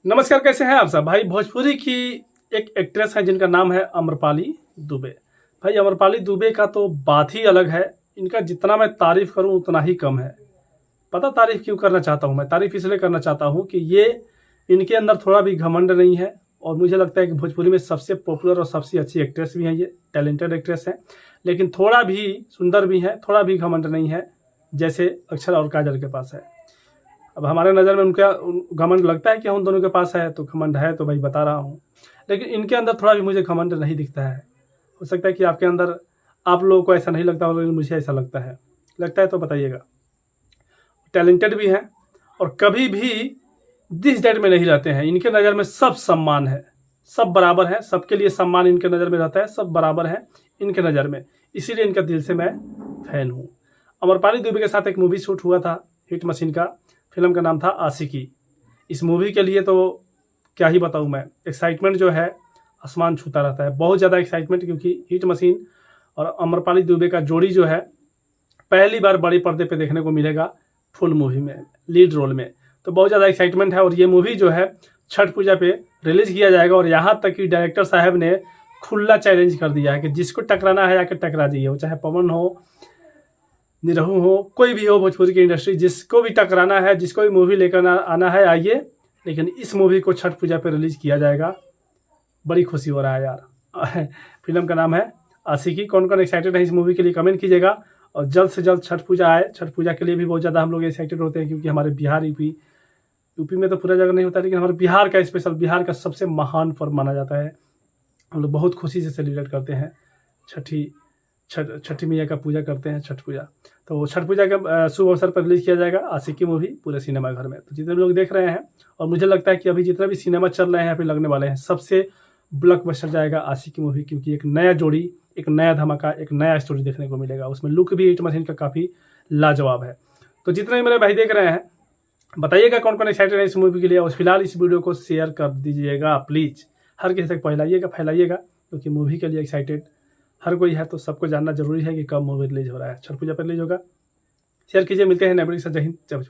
नमस्कार, कैसे हैं आप सब भाई। भोजपुरी की एक एक्ट्रेस है जिनका नाम है अम्रपाली दुबे। भाई अम्रपाली दुबे का तो बात ही अलग है। इनका जितना मैं तारीफ करूं उतना ही कम है। पता तारीफ क्यों करना चाहता हूं मैं? तारीफ इसलिए करना चाहता हूं कि ये इनके अंदर थोड़ा भी घमंड नहीं है। और मुझे लगता है कि भोजपुरी में सबसे पॉपुलर और सबसे अच्छी एक्ट्रेस भी हैं, ये टैलेंटेड एक्ट्रेस हैं। लेकिन थोड़ा भी सुंदर भी हैं, थोड़ा भी घमंड नहीं है जैसे अक्षरा और काजल के पास है। अब हमारे नज़र में उनका घमंड लगता है कि उन दोनों के पास है, तो घमंड है तो भाई बता रहा हूँ। लेकिन इनके अंदर थोड़ा भी मुझे घमंड नहीं दिखता है। हो सकता है कि आपके अंदर, आप लोगों को ऐसा नहीं लगता हो, लेकिन मुझे ऐसा लगता है तो बताइएगा। टैलेंटेड भी हैं और कभी भी दिस डेट में नहीं रहते हैं। इनके नज़र में सब सम्मान है, सब बराबर है, सबके लिए सम्मान इनके नज़र में रहता है, सब बराबर है इनके नज़र में। इसीलिए इनका दिल से मैं फैन हूँ। अमरपाली दुबे के साथ एक मूवी शूट हुआ था हिट मशीन का। फिल्म का नाम था आशिकी। इस मूवी के लिए तो क्या ही बताऊँ मैं, एक्साइटमेंट जो है आसमान छूता रहता है, बहुत ज़्यादा एक्साइटमेंट। क्योंकि हिट मशीन और अमरपाली दुबे का जोड़ी जो है पहली बार बड़े पर्दे पे देखने को मिलेगा, फुल मूवी में, लीड रोल में। तो बहुत ज़्यादा एक्साइटमेंट है। और ये मूवी जो है छठ पूजा पे रिलीज़ किया जाएगा। और यहाँ तक कि डायरेक्टर साहब ने खुला चैलेंज कर दिया है कि जिसको टकराना है आके टकरा जाइए, वो चाहे पवन हो, निरहू हो, कोई भी हो, भोजपुरी की इंडस्ट्री, जिसको भी टकराना है, जिसको भी मूवी लेकर आना है आइए। लेकिन इस मूवी को छठ पूजा पे रिलीज़ किया जाएगा। बड़ी खुशी हो रहा है यार। फिल्म का नाम है आशिकी। कौन कौन एक्साइटेड है इस मूवी के लिए कमेंट कीजिएगा। और जल्द से जल्द छठ पूजा आए। छठ पूजा के लिए भी बहुत ज़्यादा हम लोग एक्साइटेड होते हैं, क्योंकि हमारे बिहार यूपी में तो पूरा जगह नहीं होता, लेकिन हमारे बिहार का स्पेशल, बिहार का सबसे महान पर्व माना जाता है। हम लोग बहुत खुशी से सेलिब्रेट करते हैं छठी मैया का पूजा करते हैं, छठ पूजा। तो छठ पूजा के शुभ अवसर पर रिलीज़ किया जाएगा आशिकी मूवी पूरे सिनेमा घर में। तो जितने लोग देख रहे हैं, और मुझे लगता है कि अभी जितने भी सिनेमा चल रहे हैं, अभी लगने वाले हैं, सबसे ब्लॉकबस्टर जाएगा आशिकी मूवी। क्योंकि एक नया जोड़ी, एक नया धमाका, एक नया स्टोरी देखने को मिलेगा। उसमें लुक भी हिट मशीन का काफ़ी लाजवाब है। तो जितने भी मेरे भाई देख रहे हैं, बताइएगा कौन कौन एक्साइटेड है इस मूवी के लिए। और फिलहाल इस वीडियो को शेयर कर दीजिएगा प्लीज़, हर किसी तक फैलाइएगा। क्योंकि मूवी के लिए एक्साइटेड हर कोई है, तो सबको जानना जरूरी है कि कब मूवी रिलीज हो रहा है। छठ पूजा पर रिलीज होगा। शेयर कीजिए। मिलते हैं नए वीडियो के साथ। जय हिंद, जय भोजपुर।